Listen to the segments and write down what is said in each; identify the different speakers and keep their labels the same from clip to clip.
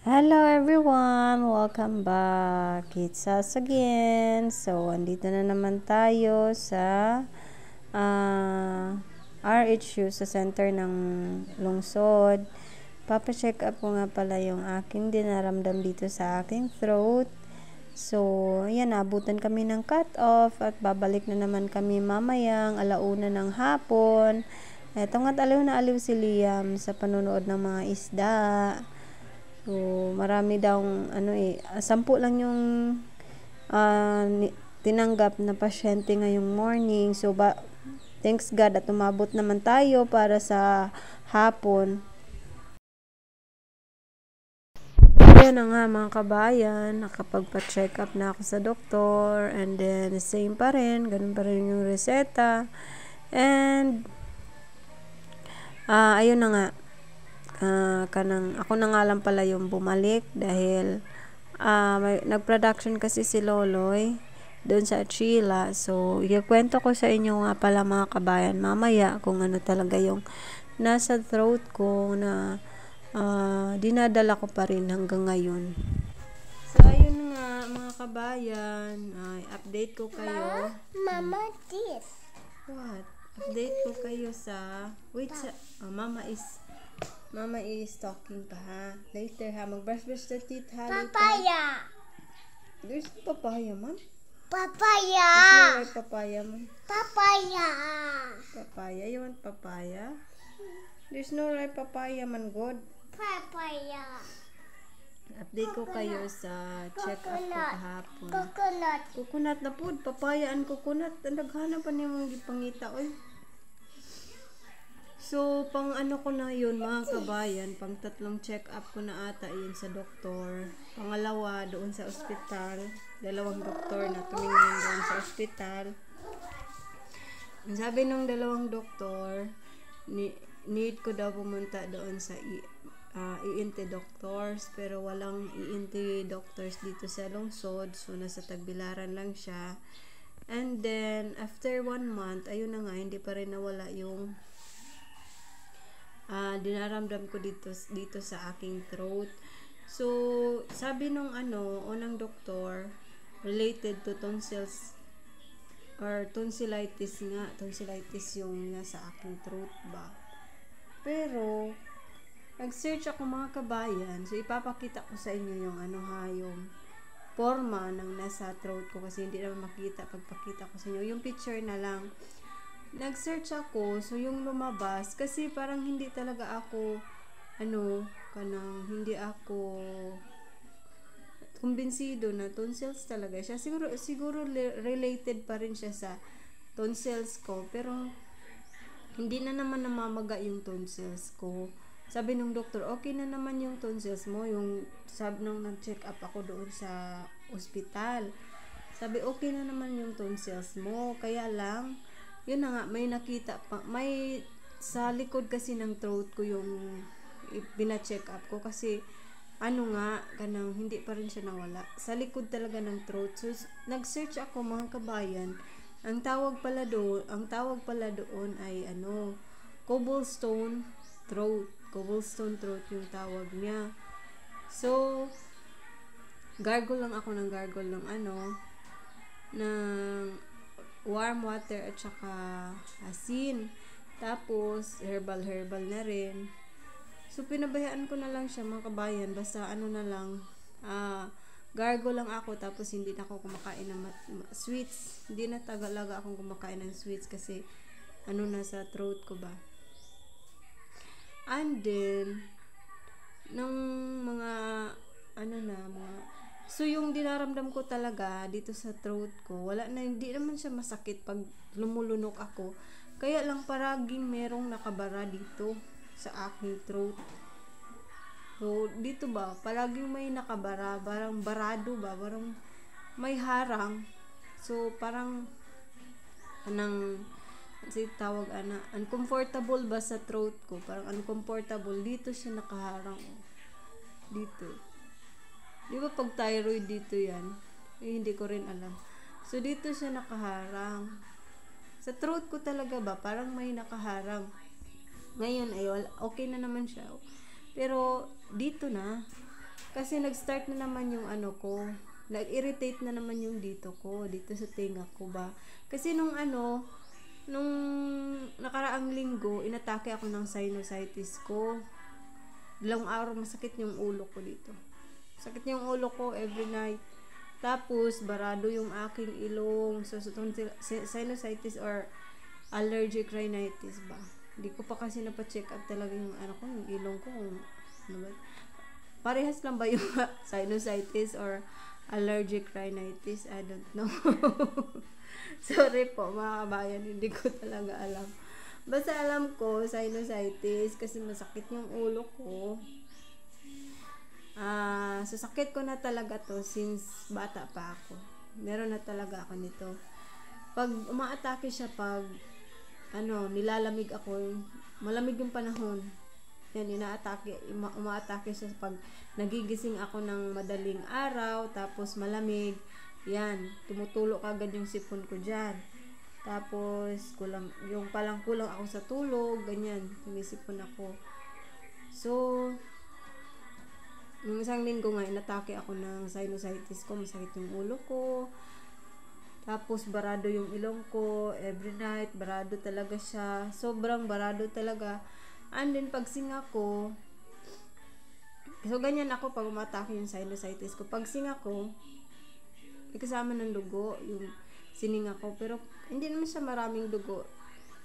Speaker 1: Hello everyone! Welcome back! It's us again! So, andito na naman tayo sa RHU sa center ng lungsod. Papacheck up ko nga pala yung aking dinaramdam dito sa aking throat. So, yan, abutan kami ng cut-off at babalik na naman kami mamayang 1:00 ng hapon. Eto nga't aliw na aliw si Liam sa panunood ng mga isda. So, marami daw, 10 lang yung tinanggap na pasyente ngayong morning. So, thanks God at umabot naman tayo para sa hapon. Ayan na nga mga kabayan, nakapagpa-check up na ako sa doktor, and then same pa rin, ganun pa rin yung reseta. And, ayun na nga. Ako na nga lang pala yung bumalik dahil nag-production kasi si Loloy doon sa Achila. So, ikwento ko sa inyo nga pala mga kabayan mamaya kung ano talaga yung nasa throat ko na dinadala ko pa rin hanggang ngayon. So, ayun nga mga kabayan, update ko kayo.
Speaker 2: Mama, this.
Speaker 1: What? Update ko kayo sa Mama is talking pa ha. Later ha. Mag-brush the teeth ha.
Speaker 2: Papaya.
Speaker 1: There's papaya man.
Speaker 2: Papaya.
Speaker 1: There's no right papaya man.
Speaker 2: Papaya.
Speaker 1: Papaya? You want papaya? There's no right papaya man, God.
Speaker 2: Papaya.
Speaker 1: Update ko kayo sa check-up ko kahapon.
Speaker 2: Coconut.
Speaker 1: Coconut na po. Papaya and coconut. Naghanap pa niya mga gipangita. Oy. So, pang ano ko na yun mga kabayan, pang 3 check-up ko na ata yun sa doktor. Pangalawa, doon sa ospital. 2 doktor na tumingin doon sa ospital. Sabi nung 2 doktor, need ko daw pumunta doon sa ENT doctors, pero walang ENT doctors dito sa lungsod. So, nasa Tagbilaran lang siya. And then, after 1 month, ayun na nga, hindi pa rin nawala yung dinaramdam ko dito sa aking throat. So, sabi nung unang doktor, related to tonsils or tonsillitis nga. Tonsillitis yung nasa aking throat ba. Pero, nag-search ako mga kabayan. So, ipapakita ko sa inyo yung yung forma ng nasa throat ko kasi hindi naman makita pagpakita ko sa inyo. Yung picture na lang. Nag-search ako, so yung lumabas, kasi parang hindi talaga ako, hindi ako kumbinsido na tonsils talaga siya. Siguro related pa rin siya sa tonsils ko, pero hindi na naman namamaga yung tonsils ko. Sabi nung doktor, okay na naman yung tonsils mo, sabi nung nag-check up ako doon sa ospital. Sabi, okay na naman yung tonsils mo, kaya lang, yun na nga, may nakita pa, may sa likod kasi ng throat ko yung bina-check up ko kasi hindi pa rin siya nawala. Sa likod talaga ng throat. So, nag-search ako mga kabayan. Ang tawag pala doon ay cobblestone throat. Cobblestone throat yung tawag niya. So, gargle lang ako ng warm water at saka asin. Tapos, herbal na rin. So, pinabayaan ko na lang siya mga kabayan. Basta gargle lang ako. Tapos, hindi na ako kumakain ng sweets. Hindi na talaga akong kumakain ng sweets kasi nasa throat ko ba. And then, nung so, yung dinaramdam ko talaga dito sa throat ko, hindi naman siya masakit pag lumulunok ako. Kaya lang paraging merong nakabara dito sa aking throat. So, dito ba, paraging may nakabara, parang barado ba, parang may harang. So, parang, uncomfortable ba sa throat ko? Parang uncomfortable. Dito siya nakaharang. Dito. Di ba pag thyroid dito yan? Hindi ko rin alam. So, dito siya nakaharang. Sa throat ko talaga ba? Parang may nakaharang. Ngayon, okay na naman siya. Pero, dito na. Kasi nag-start na naman yung ano ko. Nag-irritate na naman yung dito ko. Dito sa tenga ko ba. Kasi nung nakaraang linggo, inatake ako ng sinusitis ko. Dalawang araw masakit yung ulo ko dito. Sakit yung ulo ko every night. Tapos, barado yung aking ilong. So, sinusitis or allergic rhinitis ba. Hindi ko pa kasi napacheck up talaga yung yung ilong ko. Ano ba? Parehas lang ba yung sinusitis or allergic rhinitis? I don't know. Sorry po mga kabayan, hindi ko talaga alam. Basta alam ko, sinusitis, kasi masakit yung ulo ko. So sakit ko na talaga to since bata pa ako. Meron na talaga ako nito. Pag umaatake siya, pag nilalamig ako, malamig yung panahon. Yan, umaatake siya pag nagigising ako ng madaling araw, tapos malamig. Yan, tumutulo kagad yung sipon ko dyan. Tapos, kulang ako sa tulog, ganyan, tumisipon ako. So, nung isang linggo nga, inatake ako ng sinusitis ko, masakit yung ulo ko. Tapos, barado yung ilong ko, every night, barado talaga siya. Sobrang barado talaga. And then, pag singa ko, so, ganyan ako pag umatake yung sinusitis ko. Pag singa ko, may kasama ng dugo, yung sininga ko. Pero, hindi naman siya maraming dugo.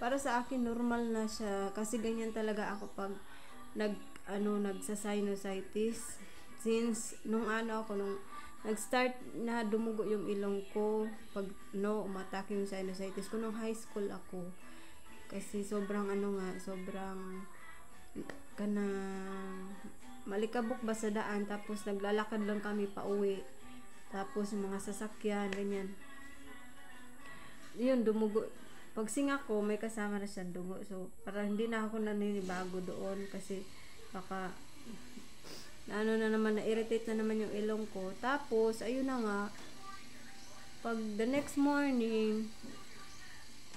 Speaker 1: Para sa akin, normal na siya. Kasi ganyan talaga ako pag nagsa-sinusitis. Since, nung nag-start na dumugo yung ilong ko, pag, umatake yung sinusitis ko, nung high school ako. Kasi, sobrang malikabok ba sa daan, tapos naglalakad lang kami pa uwi. Tapos yung mga sasakyan, ganyan. Yun, dumugo. Pag singa ko, may kasama na siyang dugo. So, para hindi na ako naninibago doon kasi baka na-irritate na naman yung ilong ko. Tapos, ayun na nga, pag the next morning,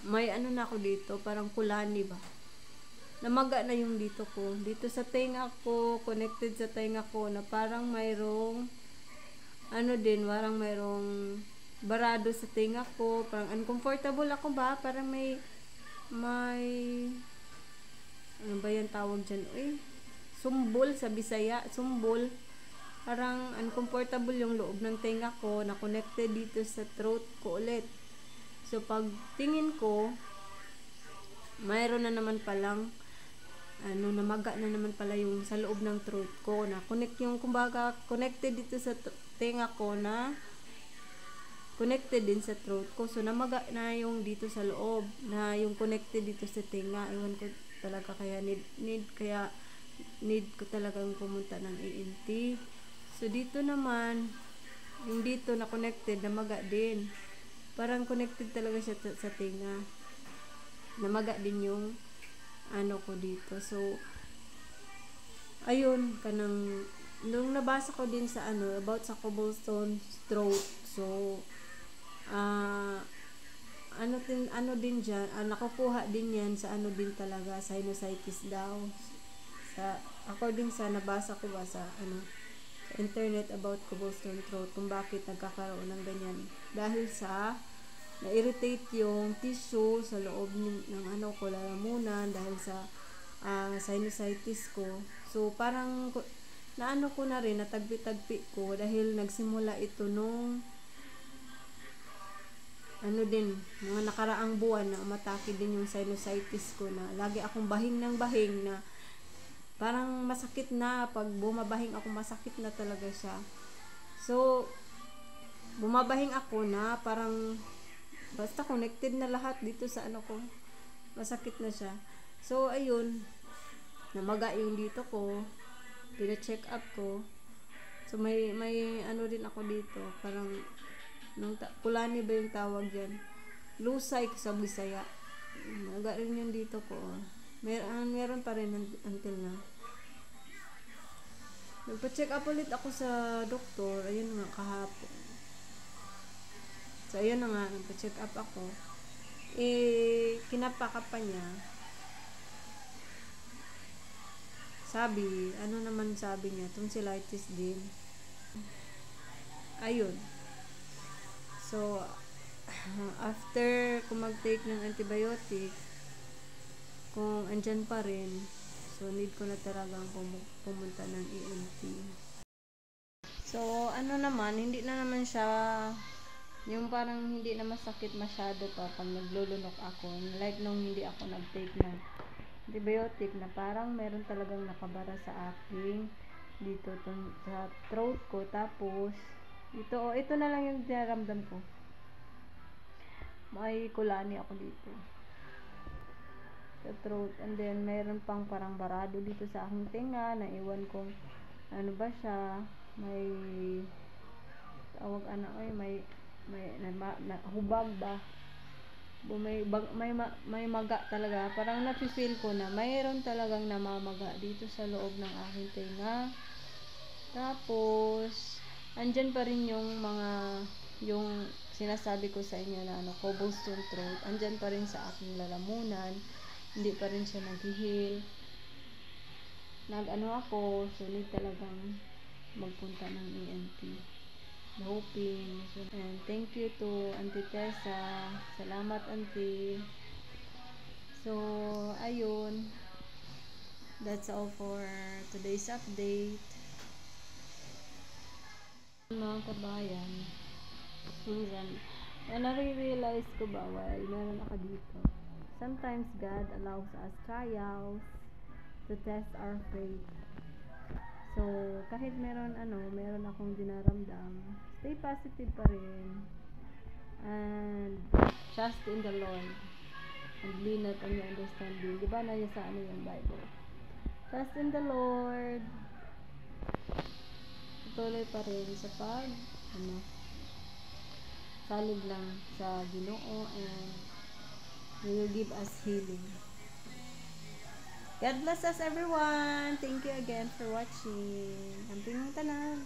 Speaker 1: may na ako dito, parang kulani ba. Namaga na yung dito ko. Dito sa tenga ko, connected sa tenga ko, na parang mayroong parang mayroong barado sa tenga ko, parang uncomfortable ako ba, parang may ano ba yan tawag dyan, sumbol sa Bisaya, sumbol, parang uncomfortable yung loob ng tenga ko na connected dito sa throat ko ulit. So pag tingin ko, mayroon na naman palang namaga na naman pala yung sa loob ng throat ko, na connected dito sa tenga ko, na connected din sa throat ko. So, namaga na yung dito sa loob, na yung connected dito sa tenga. Ewan ko talaga, kaya need ko talagang pumunta ng ENT. So, dito naman, yung dito na connected, namaga din. Parang connected talaga siya sa tenga. Namaga din yung ko dito. So, ayun, nung nabasa ko din sa about sa cobblestone throat. So, din dyan, nakukuha din yan sa din talaga, sinusitis daw. According sa nabasa ko ba sa internet about cobblestone throat, kung bakit nagkakaroon ng ganyan. Dahil sa na-irritate yung tissue sa loob ng ko, lalamunan, dahil sa sinusitis ko. So, parang ko na rin, natagpi-tagpi ko, dahil nagsimula ito nung mga nakaraang buwan na umatake din yung sinusitis ko, na lagi akong bahing ng bahing, na parang masakit na, pag bumabahing ako, masakit na talaga siya. So, bumabahing ako na parang basta connected na lahat dito sa ko, masakit na siya. So, ayun, namaga yung dito ko, pina-check up ko. So, may din ako dito, parang kulani ba yung tawag yan? Lusay sa Bisaya. Naga rin yung dito ko. Meron pa rin until na. Nagpa-check up ulit ako sa doktor. Ayun nga, kahapon. So, ayun na nga, nagpa-check up ako. Kinapaka pa niya. ano naman sabi niya, tonsillitis din. Ayun. So, after ko mag-take ng antibiotic, kung andyan pa rin, so need ko na talagang pumunta ng ENT. So, ano naman, hindi na naman siya, yung parang hindi na masakit masyado pa pag naglulunok ako. Like nung hindi ako nag-take ng antibiotic na parang meron talagang nakabara sa aking dito sa throat ko. Tapos, ito na lang yung dinaramdam ko. May kulani ako dito sa throat, and then meron pang parang barado dito sa aking tenga na iwan kong ano ba siya, may tawag hubag ba, may maga talaga, parang nafe-feel ko na mayroon talagang namamaga dito sa loob ng aking tenga. Tapos andyan pa rin yung sinasabi ko sa inyo na cobblestone throat, andyan pa rin sa aking lalamunan, hindi pa rin siya nag-heal. Ako, so need talagang magpunta ng ENT. Hoping. And thank you to Auntie Tessa. Salamat, Auntie. So, ayun. That's all for today's update. Mga kabayan, minsan, nare-realize ko ba while meron ako dito, sometimes God allows us trials to test our faith. So, kahit meron akong dinaramdam, stay positive pa rin. And trust in the Lord. And lean not on your understanding. Diba na sa yung Bible? Trust in the Lord. Tuloy pa rin sa salig lang sa Ginoo, and He will give us healing. God bless us everyone. Thank you again for watching. Amping tanan.